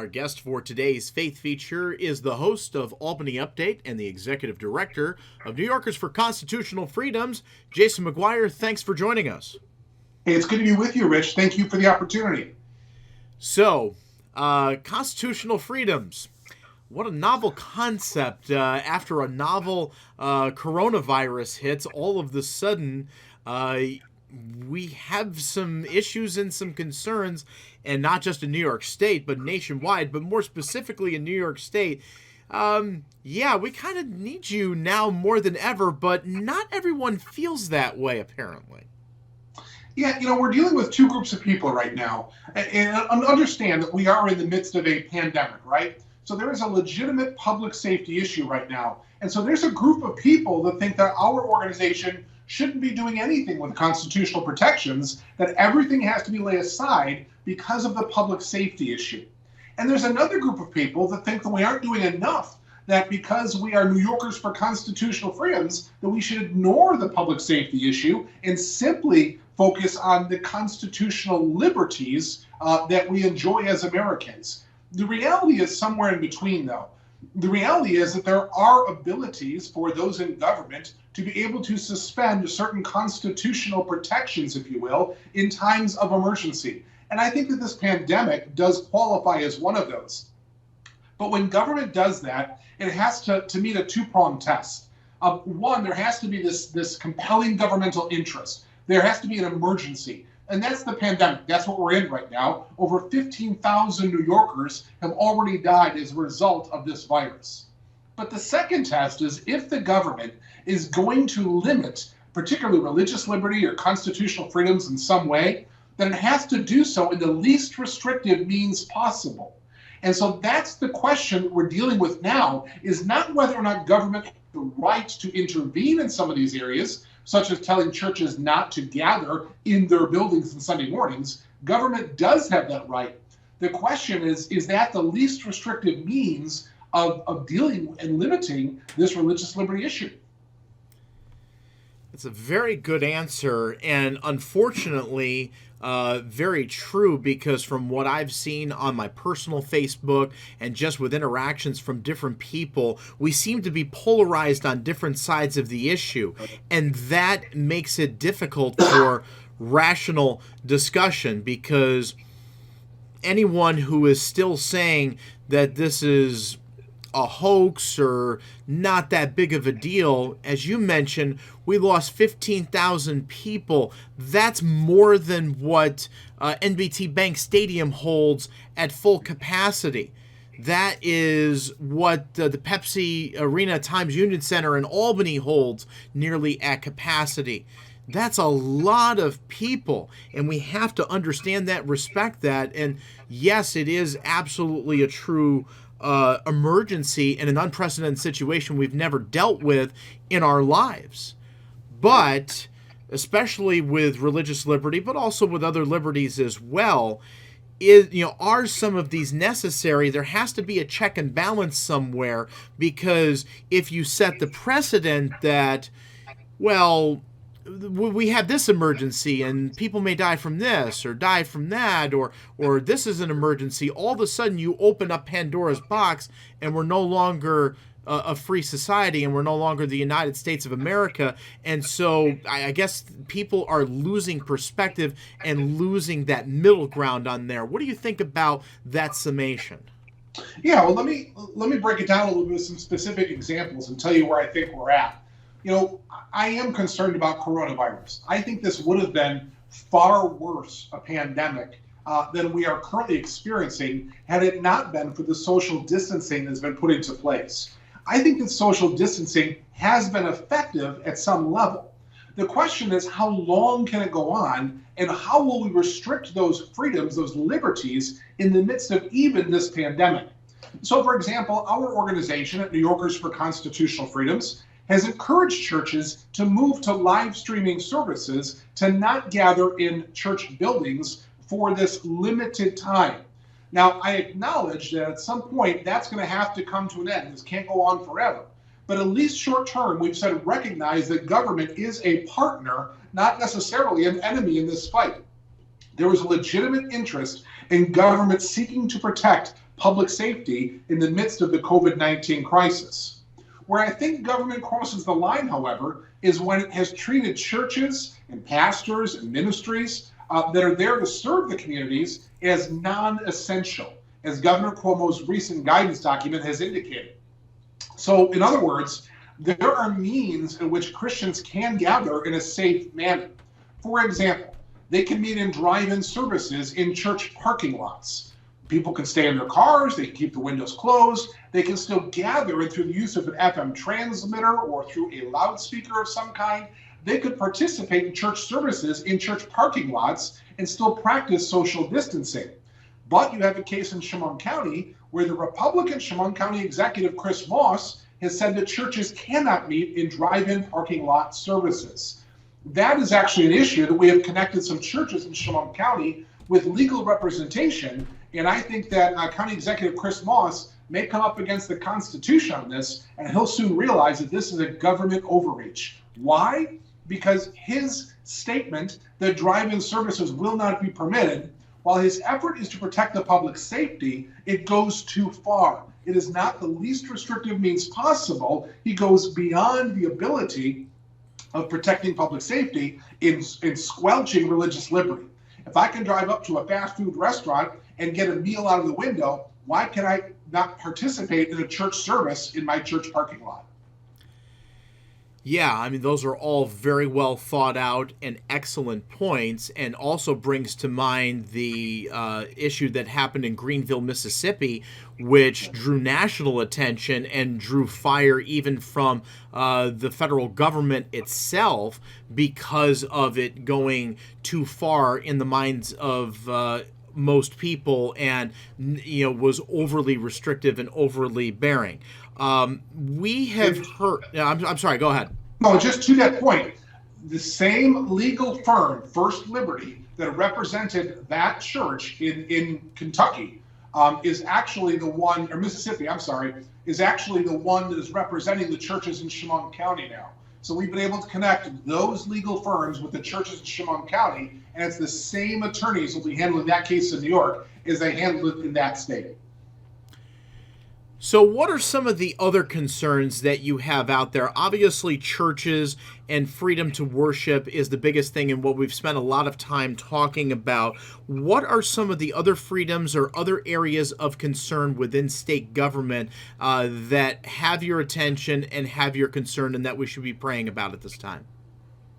Our guest for today's Faith Feature is the host of Albany Update and the executive director of New Yorkers for Constitutional Freedoms, Jason McGuire. Thanks for joining us. Hey, it's good to be with you, Rich. Thank you for the opportunity. So, constitutional freedoms. What a novel concept. After a novel coronavirus hits, all of the sudden, we have some issues and some concerns, and not just in New York State, but nationwide, but more specifically in New York State. We kind of need you now more than ever, but not everyone feels that way, apparently. Yeah, we're dealing with two groups of people right now, and understand that we are in the midst of a pandemic, right? So there is a legitimate public safety issue right now. And so there's a group of people that think that our organization shouldn't be doing anything with constitutional protections, that everything has to be laid aside because of the public safety issue. And there's another group of people that think that we aren't doing enough, that because we are New Yorkers for constitutional freedoms, that we should ignore the public safety issue and simply focus on the constitutional liberties that we enjoy as Americans. The reality is somewhere in between, though. The reality is that there are abilities for those in government to be able to suspend certain constitutional protections, if you will, in times of emergency. And I think that this pandemic does qualify as one of those. But when government does that, it has to meet a two-pronged test. One, there has to be this compelling governmental interest. There has to be an emergency. And that's the pandemic. That's what we're in right now. Over 15,000 New Yorkers have already died as a result of this virus. But the second test is if the government is going to limit particularly religious liberty or constitutional freedoms in some way, then it has to do so in the least restrictive means possible. And so that's the question we're dealing with now, is not whether or not government has the right to intervene in some of these areas, such as telling churches not to gather in their buildings on Sunday mornings. Government does have that right. The question is that the least restrictive means of dealing and limiting this religious liberty issue? It's a very good answer, and unfortunately, very true, because from what I've seen on my personal Facebook and just with interactions from different people, we seem to be polarized on different sides of the issue, and that makes it difficult for rational discussion, because anyone who is still saying that this is a hoax or not that big of a deal, as you mentioned, we lost 15,000 people. That's more than what NBT Bank Stadium holds at full capacity. That is what the Pepsi Arena Times Union Center in Albany holds nearly at capacity. That's a lot of people, and we have to understand that, respect that, and yes, it is absolutely a true emergency in an unprecedented situation we've never dealt with in our lives. But especially with religious liberty, but also with other liberties as well, are some of these necessary? There has to be a check and balance somewhere, because if you set the precedent that, well, we have this emergency and people may die from this or die from that, or this is an emergency, all of a sudden you open up Pandora's box and we're no longer a free society, and we're no longer the United States of America. And so I guess people are losing perspective and losing that middle ground on there. What do you think about that summation? Yeah, well, let me break it down a little bit with some specific examples and tell you where I think we're at. I am concerned about coronavirus. I think this would have been far worse a pandemic than we are currently experiencing had it not been for the social distancing that's been put into place. I think that social distancing has been effective at some level. The question is, how long can it go on, and how will we restrict those freedoms, those liberties, in the midst of even this pandemic? So, for example, our organization at New Yorkers for Constitutional Freedoms has encouraged churches to move to live streaming services, to not gather in church buildings for this limited time. Now, I acknowledge that at some point that's going to have to come to an end. This can't go on forever. But at least short term, we've said recognize that government is a partner, not necessarily an enemy in this fight. There is a legitimate interest in government seeking to protect public safety in the midst of the COVID-19 crisis. Where I think government crosses the line, however, is when it has treated churches and pastors and ministries that are there to serve the communities as non-essential, as Governor Cuomo's recent guidance document has indicated. So, in other words, there are means in which Christians can gather in a safe manner. For example, they can meet in drive-in services in church parking lots. People can stay in their cars, they can keep the windows closed, they can still gather, and through the use of an FM transmitter or through a loudspeaker of some kind, they could participate in church services in church parking lots and still practice social distancing. But you have a case in Chemung County where the Republican Chemung County Executive Chris Moss has said that churches cannot meet in drive-in parking lot services. That is actually an issue that we have connected some churches in Chemung County with legal representation, and I think that County Executive Chris Moss may come up against the Constitution on this, and he'll soon realize that this is a government overreach. Why? Because his statement that drive-in services will not be permitted, while his effort is to protect the public safety, it goes too far. It is not the least restrictive means possible. He goes beyond the ability of protecting public safety in squelching religious liberty. If I can drive up to a fast food restaurant and get a meal out of the window, why can I not participate in a church service in my church parking lot? Yeah, I mean, those are all very well thought out and excellent points, and also brings to mind the issue that happened in Greenville, Mississippi, which drew national attention and drew fire even from the federal government itself because of it going too far in the minds of most people, and was overly restrictive and overly bearing. We have heard. I'm sorry. Go ahead. No, just to that point, the same legal firm, First Liberty, that represented that church in Kentucky, is actually the one, or Mississippi, I'm sorry, is actually the one that is representing the churches in Chemung County now. So we've been able to connect those legal firms with the churches in Chemung County, and it's the same attorneys will be handling that case in New York as they handled it in that state. So what are some of the other concerns that you have out there? Obviously, churches and freedom to worship is the biggest thing and what we've spent a lot of time talking about. What are some of the other freedoms or other areas of concern within state government that have your attention and have your concern and that we should be praying about at this time?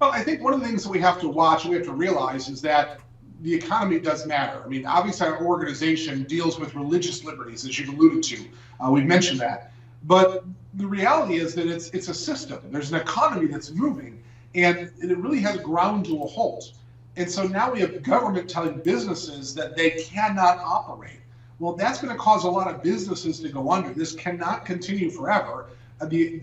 Well, I think one of the things that we have to watch and we have to realize is that the economy does matter. I mean, obviously our organization deals with religious liberties, as you've alluded to. We've mentioned that. But the reality is that it's a system. There's an economy that's moving, and it really has ground to a halt. And so now we have government telling businesses that they cannot operate. Well, that's going to cause a lot of businesses to go under. This cannot continue forever. The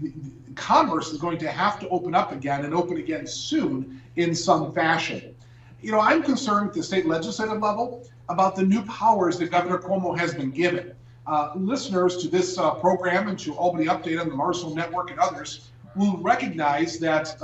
commerce is going to have to open up again and open again soon in some fashion. I'm concerned at the state legislative level about the new powers that Governor Cuomo has been given. Listeners to this program and to Albany Update on the Marshall Network and others will recognize that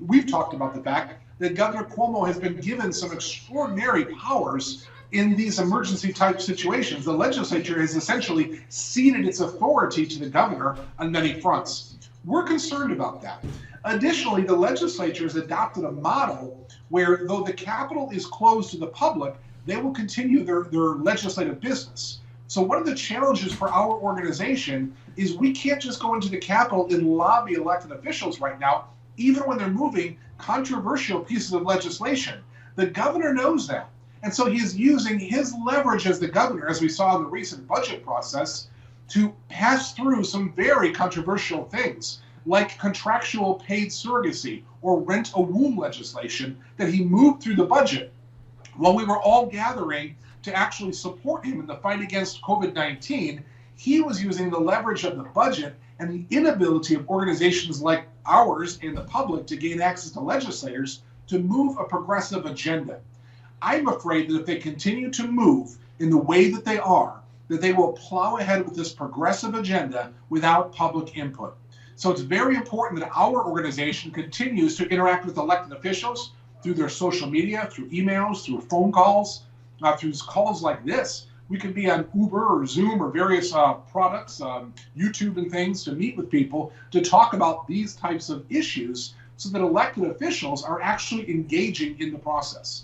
we've talked about the fact that Governor Cuomo has been given some extraordinary powers in these emergency type situations. The legislature has essentially ceded its authority to the governor on many fronts. We're concerned about that. Additionally, the legislature has adopted a model where, though the Capitol is closed to the public, they will continue their legislative business. So one of the challenges for our organization is we can't just go into the Capitol and lobby elected officials right now, even when they're moving controversial pieces of legislation. The governor knows that. And so he's using his leverage as the governor, as we saw in the recent budget process, to pass through some very controversial things, like contractual paid surrogacy or rent-a-womb legislation that he moved through the budget while we were all gathering to actually support him in the fight against COVID-19. He was using the leverage of the budget and the inability of organizations like ours and the public to gain access to legislators to move a progressive agenda. I'm afraid that if they continue to move in the way that they are, that they will plow ahead with this progressive agenda without public input. So it's very important that our organization continues to interact with elected officials through their social media, through emails, through phone calls, through calls like this, We can be on Uber or Zoom or various products, YouTube and things, to meet with people to talk about these types of issues so that elected officials are actually engaging in the process.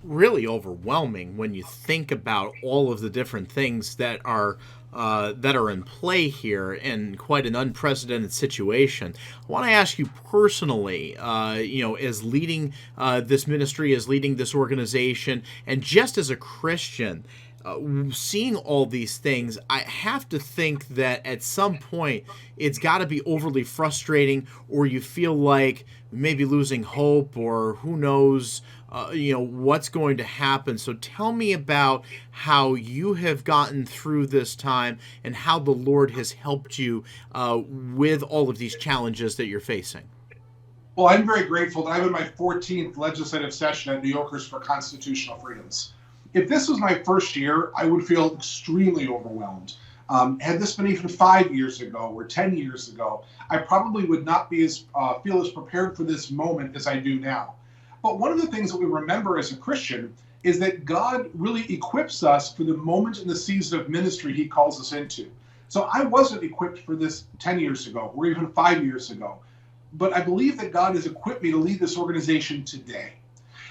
Really overwhelming when you think about all of the different things that are in play here, in quite an unprecedented situation. I want to ask you personally, as leading this ministry, as leading this organization, and just as a Christian, seeing all these things, I have to think that at some point it's got to be overly frustrating, or you feel like maybe losing hope, or who knows, what's going to happen. So tell me about how you have gotten through this time and how the Lord has helped you with all of these challenges that you're facing. Well, I'm very grateful that I'm in my 14th legislative session at New Yorkers for Constitutional Freedoms. If this was my first year, I would feel extremely overwhelmed. Had this been even 5 years ago or 10 years ago, I probably would not be feel as prepared for this moment as I do now. But one of the things that we remember as a Christian is that God really equips us for the moment in the season of ministry he calls us into. So I wasn't equipped for this 10 years ago or even 5 years ago, but I believe that God has equipped me to lead this organization today.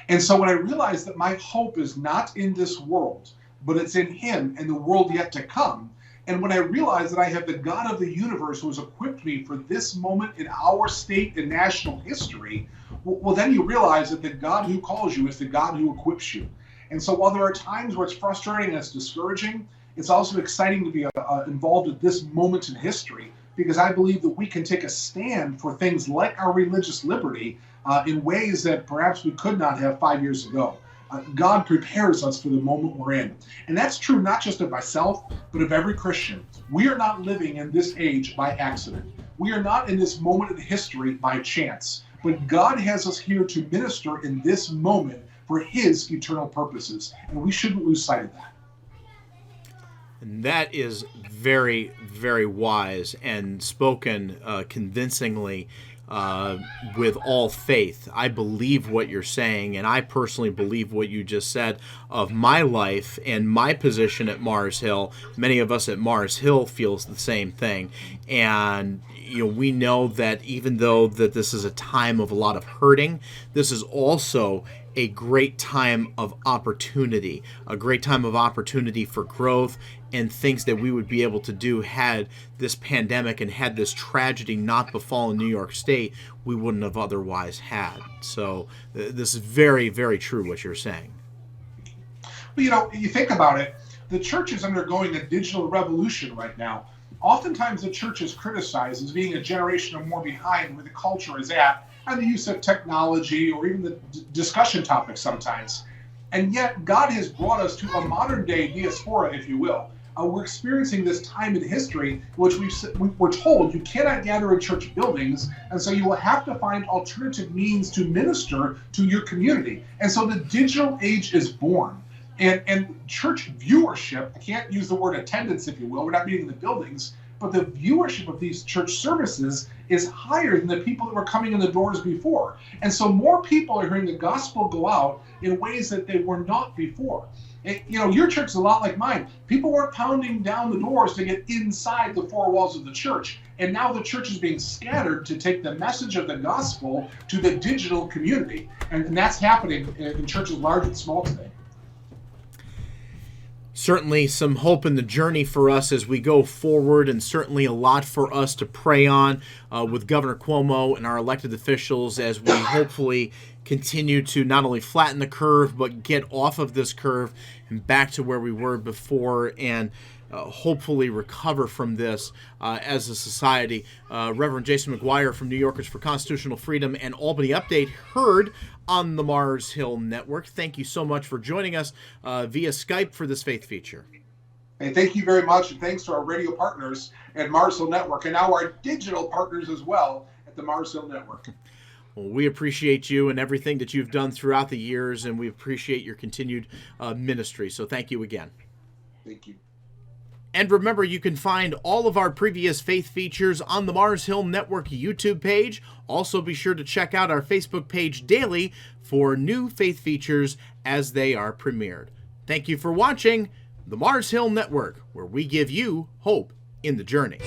And so when I realized that my hope is not in this world, but it's in him and the world yet to come, and when I realized that I have the God of the universe who has equipped me for this moment in our state and national history, well, then you realize that the God who calls you is the God who equips you. And so while there are times where it's frustrating and it's discouraging, it's also exciting to be involved at this moment in history, because I believe that we can take a stand for things like our religious liberty in ways that perhaps we could not have 5 years ago. God prepares us for the moment we're in. And that's true not just of myself, but of every Christian. We are not living in this age by accident. We are not in this moment in history by chance. But God has us here to minister in this moment for his eternal purposes. And we shouldn't lose sight of that. And that is very, very wise and spoken convincingly with all faith. I believe what you're saying, and I personally believe what you just said of my life and my position at Mars Hill. Many of us at Mars Hill feels the same thing. And we know that even though that this is a time of a lot of hurting, this is also a great time of opportunity, a great time of opportunity for growth and things that we would be able to do had this pandemic and had this tragedy not befallen New York State, we wouldn't have otherwise had. So this is very, very true what you're saying. Well, you think about it, the church is undergoing a digital revolution right now. Oftentimes the church is criticized as being a generation or more behind where the culture is at on the use of technology or even the discussion topics sometimes. And yet God has brought us to a modern day diaspora, if you will. We're experiencing this time in history in which we're told you cannot gather in church buildings, and so you will have to find alternative means to minister to your community. And so the digital age is born. And church viewership, I can't use the word attendance, if you will, we're not meeting in the buildings, but the viewership of these church services is higher than the people that were coming in the doors before. And so more people are hearing the gospel go out in ways that they were not before. Your church is a lot like mine. People weren't pounding down the doors to get inside the four walls of the church. And now the church is being scattered to take the message of the gospel to the digital community. And that's happening in churches large and small today. Certainly some hope in the journey for us as we go forward, and certainly a lot for us to pray on with Governor Cuomo and our elected officials as we hopefully continue to not only flatten the curve, but get off of this curve and back to where we were before, and hopefully recover from this as a society. Reverend Jason McGuire from New Yorkers for Constitutional Freedom and Albany Update, heard on the Mars Hill Network. Thank you so much for joining us via Skype for this Faith Feature. Hey, thank you very much, and thanks to our radio partners at Mars Hill Network, and now our digital partners as well at the Mars Hill Network. Well, we appreciate you and everything that you've done throughout the years, and we appreciate your continued ministry. So thank you again. Thank you. And remember, you can find all of our previous Faith Features on the Mars Hill Network YouTube page. Also, be sure to check out our Facebook page daily for new Faith Features as they are premiered. Thank you for watching the Mars Hill Network, where we give you hope in the journey.